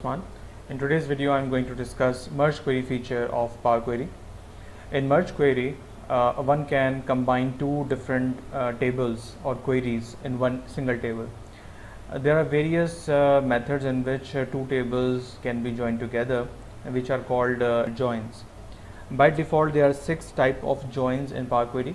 One. In today's video, I'm going to discuss merge query feature of Power Query. In merge query, one can combine two different tables or queries in one single table. There are various methods in which two tables can be joined together, which are called joins. By default, there are 6 types of joins in Power Query,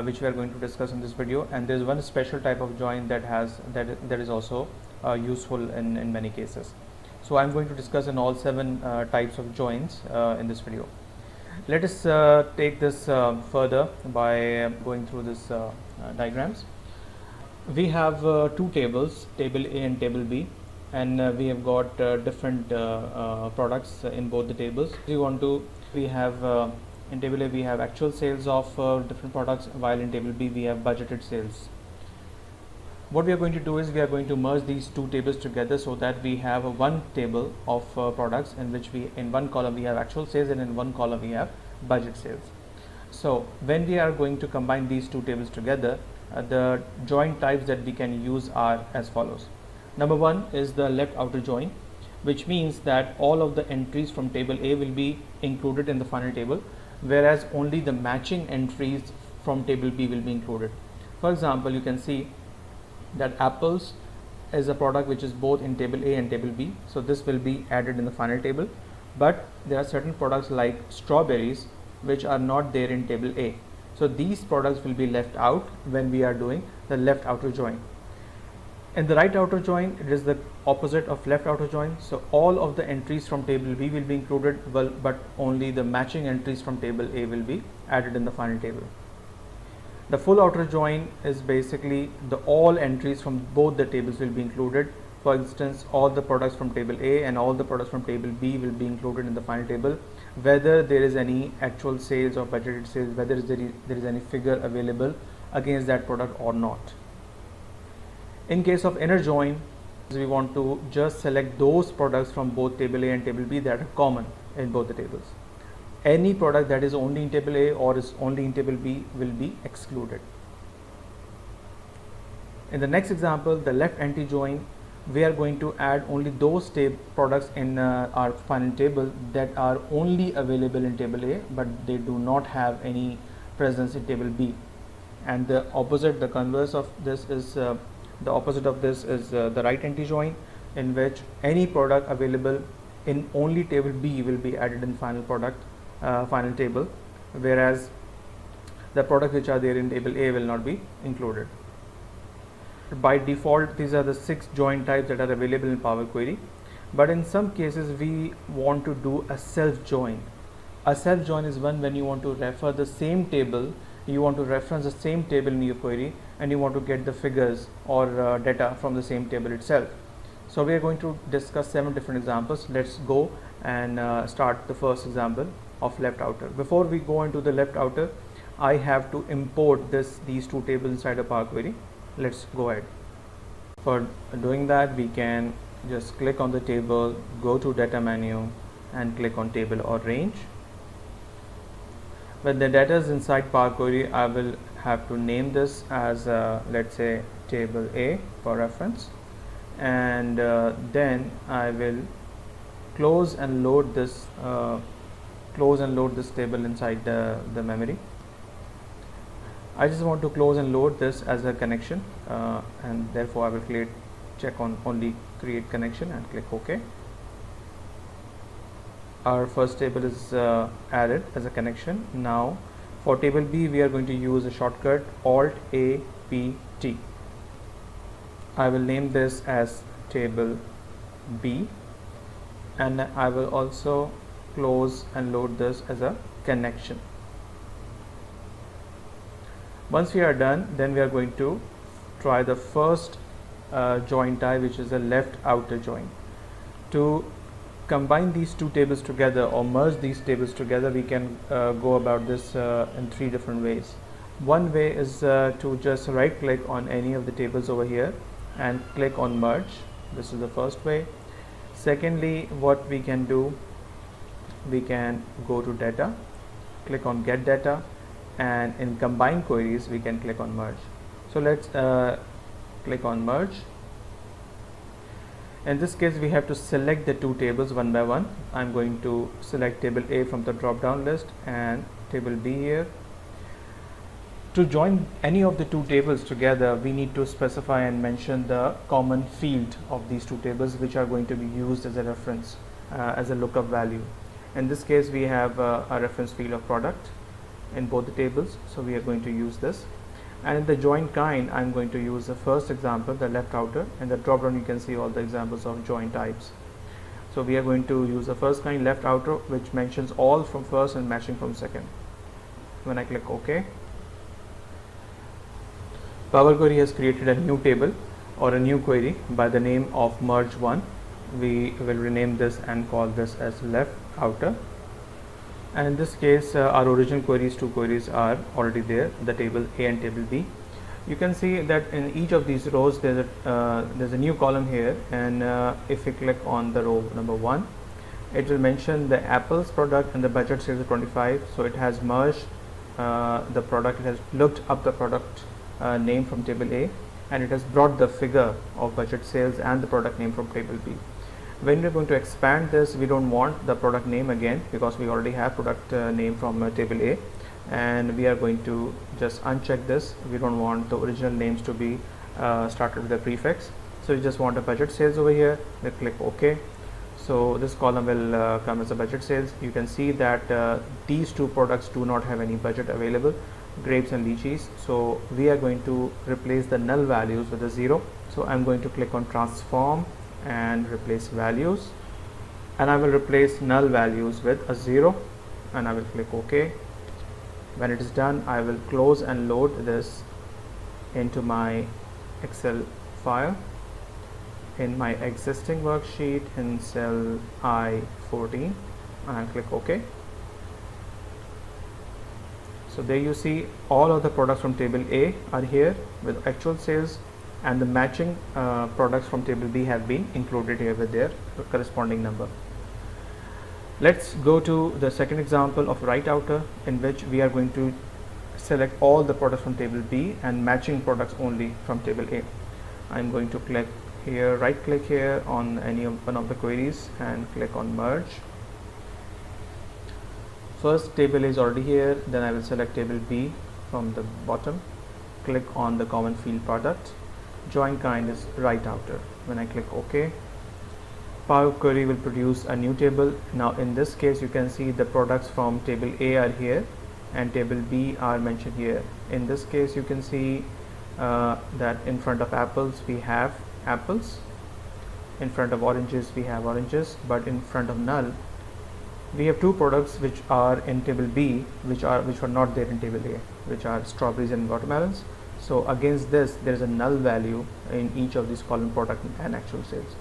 which we are going to discuss in this video, and there is one special type of join that is also useful in many cases. So I'm going to discuss in all 7 types of joins in this video. Let us take this further by going through this diagrams. We have 2 tables, table A and table B, and we have got different products in both the tables. We have in table A we have actual sales of different products, while in table B we have budgeted sales. What we are going to do is we are going to merge these 2 tables together so that we have one table of products in which in one column we have actual sales and in one column we have budget sales. So when we are going to combine these 2 tables together, the join types that we can use are as follows. Number 1 is the left outer join, which means that all of the entries from table A will be included in the final table, whereas only the matching entries from table B will be included. For example, you can see that apples is a product which is both in table A and table B, so this will be added in the final table. But there are certain products like strawberries which are not there in table A, so these products will be left out when we are doing the left outer join. In the right outer join, it is the opposite of left outer join, so all of the entries from table B will be included, but only the matching entries from table A will be added in the final table. The full outer join is basically all entries from both the tables will be included. For instance, all the products from table A and all the products from table B will be included in the final table, whether there is any actual sales or budgeted sales, whether there is any figure available against that product or not. In case of inner join, we want to just select those products from both table A and table B that are common in both the tables. Any product that is only in table A or is only in table B will be excluded. In the next example, the left anti-join, we are going to add only those products in our final table that are only available in table A, but they do not have any presence in table B. And the converse of this is the right anti-join, in which any product available in only table B will be added in final table, whereas the products which are there in table A will not be included. By default, these are the 6 join types that are available in Power Query, but in some cases we want to do a self join. A self join is one when you want to refer the same table, you want to reference the same table in your query, and you want to get the figures or data from the same table itself. So we are going to discuss 7 different examples. Let's go and start the first example of left outer. Before we go into the left outer, I have to import these 2 tables inside a Power Query. Let's go ahead. For doing that, we can just click on the table, go to data menu and click on table or range. When the data is inside Power Query, I will have to name this as let's say table A for reference, and then I will close and load this table inside the memory. I just want to close and load this as a connection, and therefore I will check on only create connection and click OK. Our first table is added as a connection. Now for table B, we are going to use a shortcut Alt A P T. I will name this as table B, and I will also close and load this as a connection. Once we are done, then we are going to try the first join type, which is a left outer join. To combine these 2 tables together or merge these tables together, we can go about this in 3 different ways. One way is to just right click on any of the tables over here and click on merge. This is the first way. Secondly, what we can do, we can go to data, click on get data, and in combine queries we can click on merge. So let's click on merge. In this case, we have to select the two tables one by one. I'm going to select table A from the drop down list and table B here. To join any of the two tables together, we need to specify and mention the common field of these two tables, which are going to be used as a reference, as a lookup value. In this case, we have a reference field of product in both the tables, so we are going to use this. And in the join kind, I'm going to use the first example, the left outer. In the drop down, you can see all the examples of join types. So we are going to use the first kind, left outer, which mentions all from first and matching from second. When I click OK, Power Query has created a new table or a new query by the name of merge1. We will rename this and call this as left outer. And in this case, our original queries, two queries are already there, the table A and table B. You can see that in each of these rows there's a new column here, and if we click on the row number 1, it will mention the apples product and the budget sales of 25. So it has merged the product, it has looked up the product name from table A, and it has brought the figure of budget sales and the product name from table B. When we're going to expand this, we don't want the product name again because we already have product name from table A, and we are going to just uncheck this. We don't want the original names to be started with a prefix, so you just want a budget sales over here. We click OK. So this column will come as a budget sales. You can see that these two products do not have any budget available, grapes and lychees, so we are going to replace the null values with a 0. So I'm going to click on transform and replace values, and I will replace null values with a 0, and I will click OK. When it is done, I will close and load this into my Excel file in my existing worksheet in cell I14, and I'll click OK. So there you see all of the products from table A are here with actual sales, and the matching products from table B have been included here with their corresponding number. Let's go to the second example of right outer, in which we are going to select all the products from table B and matching products only from table A. I'm going to click here, right click here on any of one of the queries and click on merge. First table is already here, then I will select table B from the bottom, click on the common field product. Join kind is right outer. When I click OK, Power Query will produce a new table. Now in this case, you can see the products from table A are here and table B are mentioned here. In this case, you can see that in front of apples we have apples, in front of oranges we have oranges, but in front of null we have two products which are in table B which are not there in table A, which are strawberries and watermelons. So against this, there is a null value in each of these column, product and actual sales.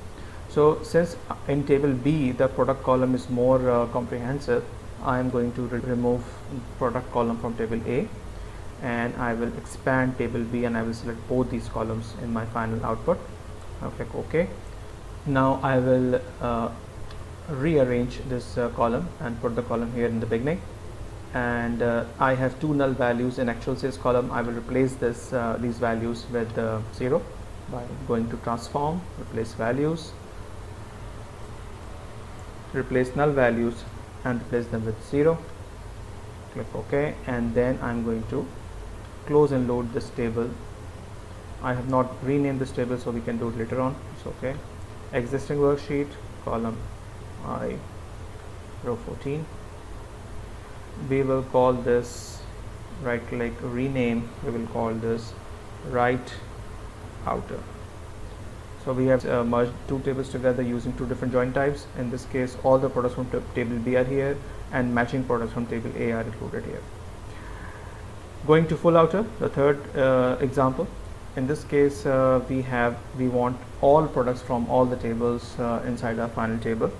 So since in table B the product column is more comprehensive, I am going to remove product column from table A, and I will expand table B, and I will select both these columns in my final output. I'll click OK. Now I will rearrange this column and put the column here in the beginning, and I have two null values in actual sales column. I will replace these values with 0 by going to transform, replace values, replace null values and replace them with 0. Click OK, and then I'm going to close and load this table. I have not renamed this table, so we can do it later on. It's okay. Existing worksheet, column I, row 14. We will call this, right click, rename, we will call this right outer. So we have merged two tables together using two different join types. In this case, all the products from table B are here and matching products from table A are included here. Going to full outer, the third example. In this case, we want all products from all the tables inside our final table.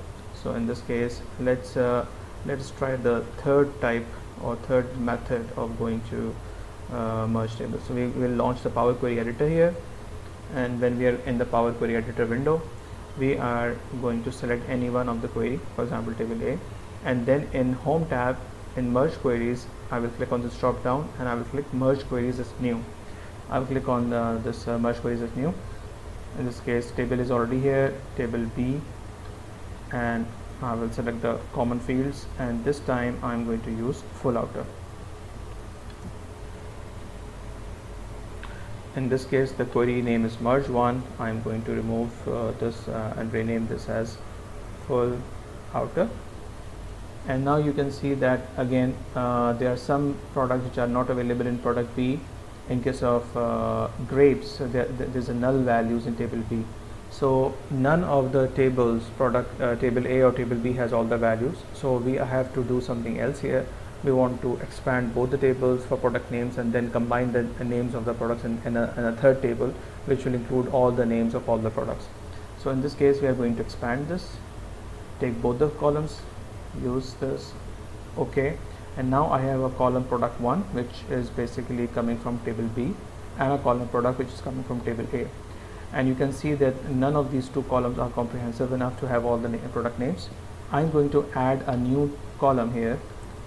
So in this case, let's try the third type or third method of going to merge tables. So we will launch the Power Query editor here, and when we are in the Power Query editor window, we are going to select any one of the query, for example table A, and then in home tab in merge queries, I will click on this drop down and I will click merge queries as new. I will click on this merge queries as new, In this case, table is already here, table B, and I will select the common fields, and this time I'm going to use full outer. In this case, the query name is merge1. I'm going to remove this and rename this as full outer. And now you can see that again there are some products which are not available in product B. In case of grapes, there's a null values in table B. So none of the tables, table A or table B, has all the values. So we have to do something else here. We want to expand both the tables for product names and then combine the names of the products in a third table, which will include all the names of all the products. So in this case, we are going to expand this, take both the columns, use this, OK. And now I have a column product 1, which is basically coming from table B, and a column product which is coming from table A. And you can see that none of these two columns are comprehensive enough to have all the product names. I'm going to add a new column here,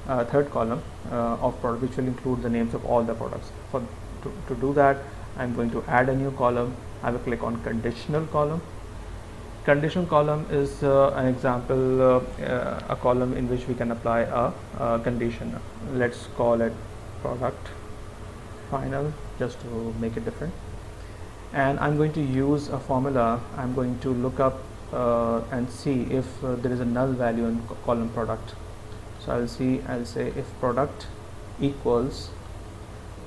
third column of product, which will include the names of all the products. To do that, I'm going to add a new column. I will click on conditional column. Conditional column is an example, a column in which we can apply a condition. Let's call it product final, just to make it different. And I'm going to use a formula. I'm going to look up and see if there is a null value in column product. So I'll say if product equals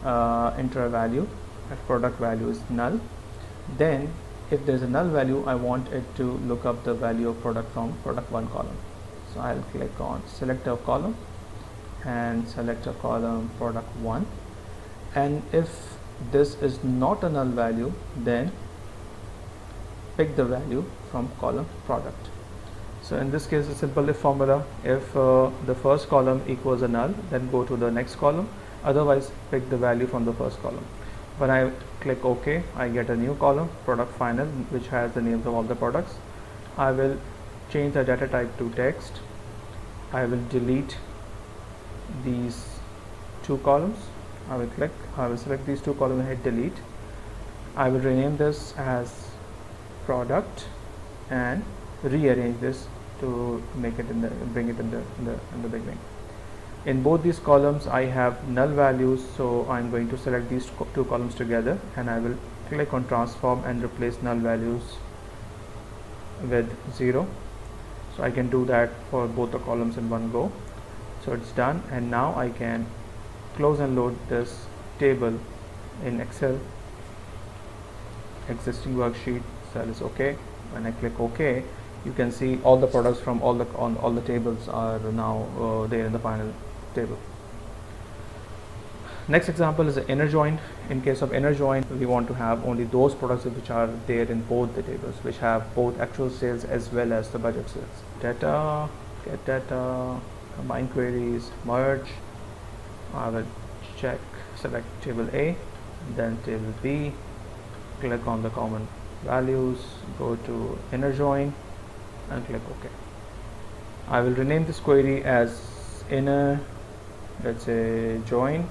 enter a value, if product value is null, then if there is a null value, I want it to look up the value of product from product 1 column. So I'll click on select a column and select a column product 1, and if this is not a null value, then pick the value from column product. So in this case, a simple if formula. If the first column equals a null, then go to the next column, otherwise pick the value from the first column. When I click OK, I get a new column, product final, which has the names of all the products. I will change the data type to text. I will delete these two columns. I will select these two columns and hit delete. I will rename this as product and rearrange this to make it bring it in the beginning. In both these columns, I have null values, so I'm going to select these two columns together, and I will click on transform and replace null values with 0. So I can do that for both the columns in one go. So it's done, and now I can close and load this table in Excel. Existing worksheet cell is OK. When I click OK, you can see all the products from all the tables are now there in the final table. Next example is the inner join. In case of inner join, we want to have only those products which are there in both the tables, which have both actual sales as well as the budget sales. Data, get data, combine queries, merge. I will select table A, then table B, click on the common values, go to inner join and click OK. I will rename this query as inner, let's say, join,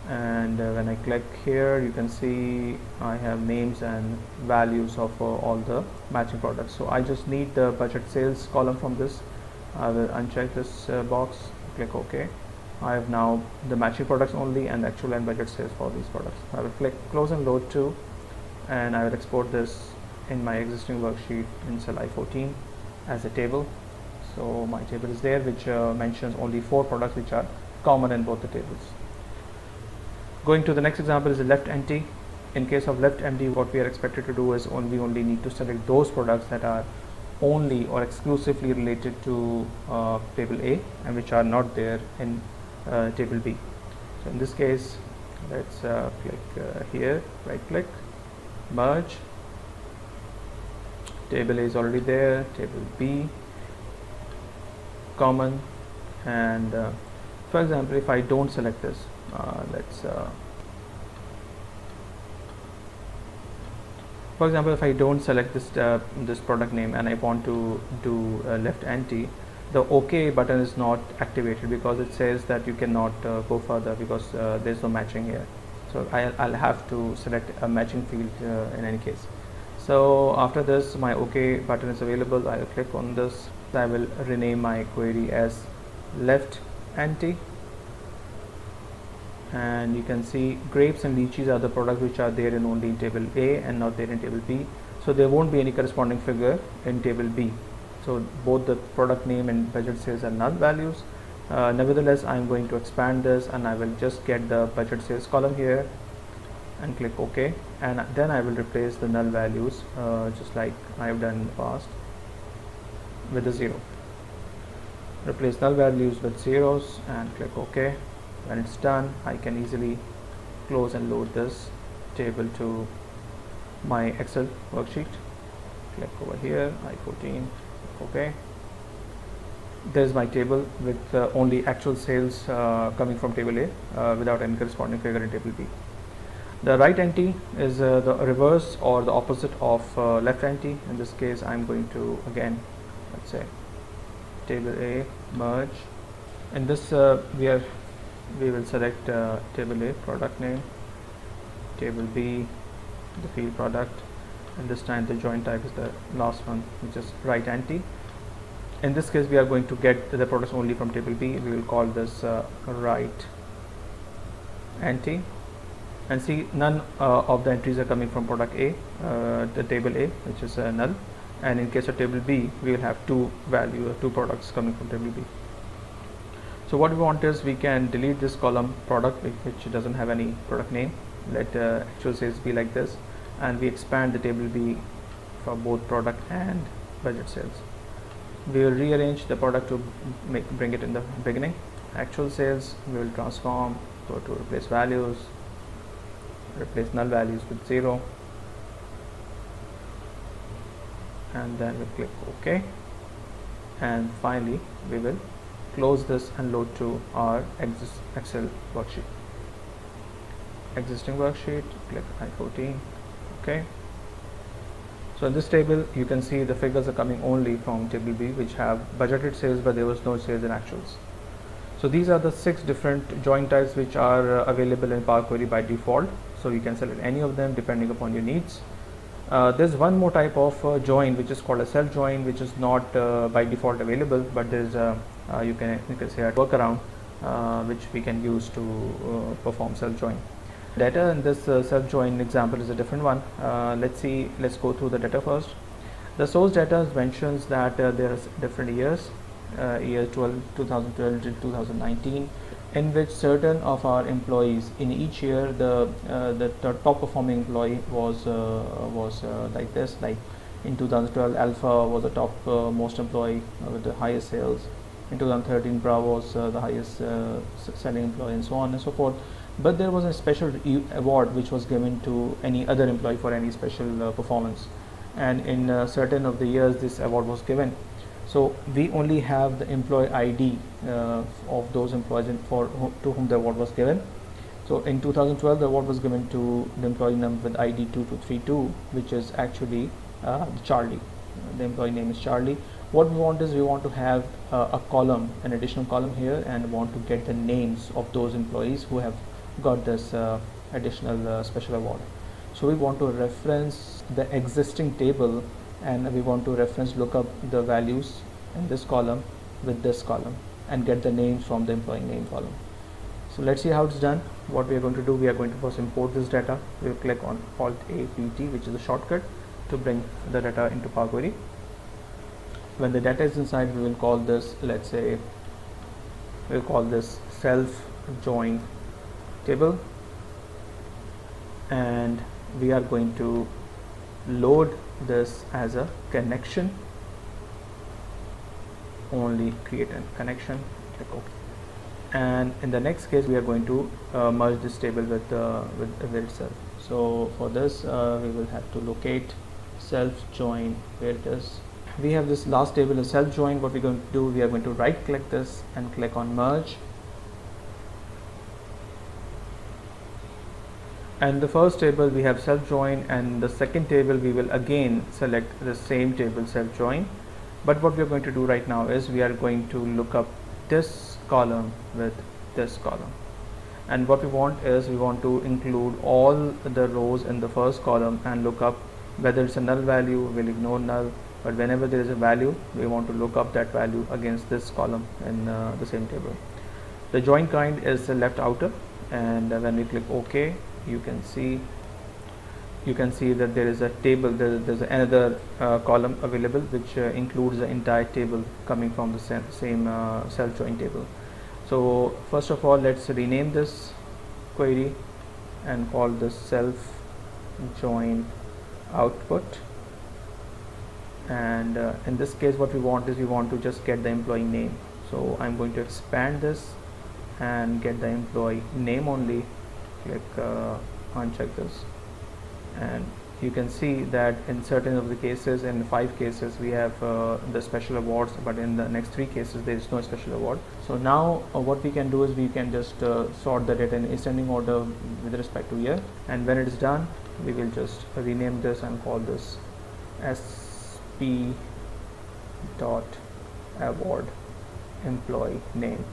and when I click here, you can see I have names and values of all the matching products. So I just need the budget sales column from this. I will uncheck this box, click OK. I have now the matching products only and actual and budget sales for these products. I will click close and load to, and I will export this in my existing worksheet in cell I14 as a table. So my table is there, which mentions only 4 products which are common in both the tables. Going to the next example is a left empty. In case of left empty, what we are expected to do is we only need to select those products that are only or exclusively related to table A and which are not there in table B. So in this case, let's click here, right click, merge. Table A is already there, table B, common, and for example, if I don't select this, for example, if I don't select this this product name and I want to do left empty, the OK button is not activated because it says that you cannot go further because there's no matching here. So I'll have to select a matching field in any case. So after this, my OK button is available. I will click on this. I will rename my query as left anti, and you can see grapes and lychees are the products which are there in only in table A and not there in table B. So there won't be any corresponding figure in table B. So both the product name and budget sales are null values. Nevertheless, I am going to expand this, and I will just get the budget sales column here and click OK, and then I will replace the null values just like I have done in the past with a 0. Replace null values with zeros and click OK. When it's done, I can easily close and load this table to my Excel worksheet. Click over here, I14, OK. There's my table with only actual sales coming from table A without any corresponding figure in table B. The right anti is the reverse or the opposite of left anti. In this case, I'm going to again, let's say table A, merge. In this we will select table A, product name, table B, the field product, and this time the join type is the last one, which is right anti. In this case, we are going to get the products only from table B. We will call this right anti, and see none of the entries are coming from product A, the table A, which is null, and in case of table B, we will have two products coming from table B. So what we want is we can delete this column product, which doesn't have any product name. Let actual sales be like this, and we expand the table B for both product and budget sales. We will rearrange the product to bring it in the beginning. Actual sales, we will transform, go to replace values, replace null values with 0, and then we click OK, and finally we will close this and load to our Excel worksheet. Existing worksheet, click I14, OK. So in this table, you can see the figures are coming only from table B, which have budgeted sales, but there was no sales in actuals. So these are the 6 different join types which are available in Power Query by default. So you can select any of them depending upon your needs. There's one more type of join which is called a self join, which is not by default available, but there's you can say a workaround which we can use to perform self join. Data in this self join example is a different one. Let's go through the data first. The source data mentions that there are different years, year 2012 to 2019, in which certain of our employees in each year, the top performing employee was like this. Like in 2012, Alpha was the top most employee with the highest sales. In 2013, Bravo was the highest selling employee, and so on and so forth. But there was a special award which was given to any other employee for any special performance, and in certain of the years this award was given. So we only have the employee ID of those employees to whom the award was given. So in 2012, the award was given to the employee number with ID 2232, which is actually Charlie. The employee name is Charlie. What we want is we want to have a column, an additional column here, and want to get the names of those employees who have got this additional special award. So we want to reference the existing table, and we want to look up the values in this column with this column and get the names from the employee name column. So let's see how it's done. What we are going to do, we are going to first import this data. We will click on Alt-A-P-T, which is a shortcut to bring the data into Power Query. When the data is inside, we will call this, let's say, we'll call this self join table, and we are going to load this as a connection. Only create a connection, click OK. And in the next case, we are going to merge this table with itself. So for this, we will have to locate self join where it is. We have this last table is self join. What we're going to do, we are going to right click this and click on merge. And the first table we have self join, and the second table we will again select the same table self join. But what we are going to do right now is we are going to look up this column with this column, and what we want is we want to include all the rows in the first column and look up Whether it's a null value, we'll ignore null, but whenever there is a value, we want to look up that value against this column in the same table. The join kind is the left outer, and when we click OK, you can see that there is a table, there's another column available which includes the entire table coming from the same self join table. So first of all, let's rename this query and call this self join output, and in this case what we want is we want to just get the employee name. So I'm going to expand this and get the employee name only. Click uncheck this, and you can see that in certain of the cases, in 5 cases, we have the special awards, but in the next 3 cases there is no special award. So now what we can do is we can just sort the data in ascending order with respect to year, and when it is done, we will just rename this and call this sp dot award employee name,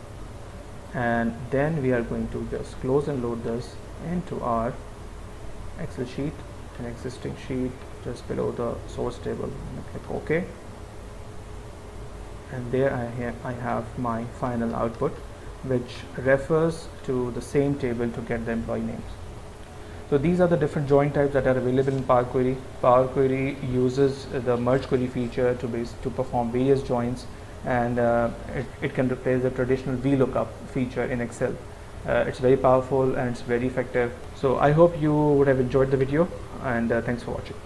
and then we are going to just close and load this into our Excel sheet, an existing sheet just below the source table, and click OK, and there I have my final output, which refers to the same table to get the employee names. So these are the different join types that are available in Power Query. Power Query uses the merge query feature to perform various joins, and it can replace the traditional VLOOKUP feature in Excel. It's very powerful and it's very effective. So I hope you would have enjoyed the video, and thanks for watching.